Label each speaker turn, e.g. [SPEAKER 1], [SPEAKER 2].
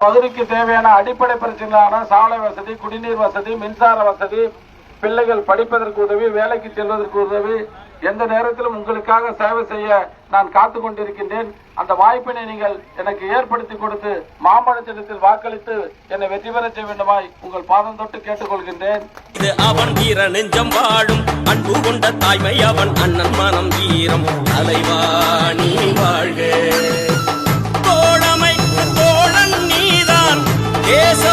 [SPEAKER 1] பகுதிக்கு தேவையான அடிப்படை பிரச்சனையான சாலை வசதி, குடிநீர் வசதி, மின்சார வசதி, பிள்ளைகள் படிப்பதற்கு உதவி, வேலைக்கு செல்வதற்கு உதவி, எந்த நேரத்திலும் உங்களுக்காக சேவை செய்ய நான் காத்து கொண்டிருக்கின்றேன். அந்த வாய்ப்பினை நீங்கள் எனக்கு ஏற்படுத்தி கொடுத்து மாம்பழ சின்னத்தில் வாக்களித்து என்னை வெற்றி பெற செய்ய வேண்டுமாய் உங்கள் பாதம் தொட்டு கேட்டுக்கொள்கின்றேன்.
[SPEAKER 2] அவன் வீர நெஞ்சம் வாழும் அன்பு கொண்ட தாய்மை அவன் அண்ணன் மனம் வீரம் தலைவாணி வாழ்க. தோழமை தோழன் நீதான் தேச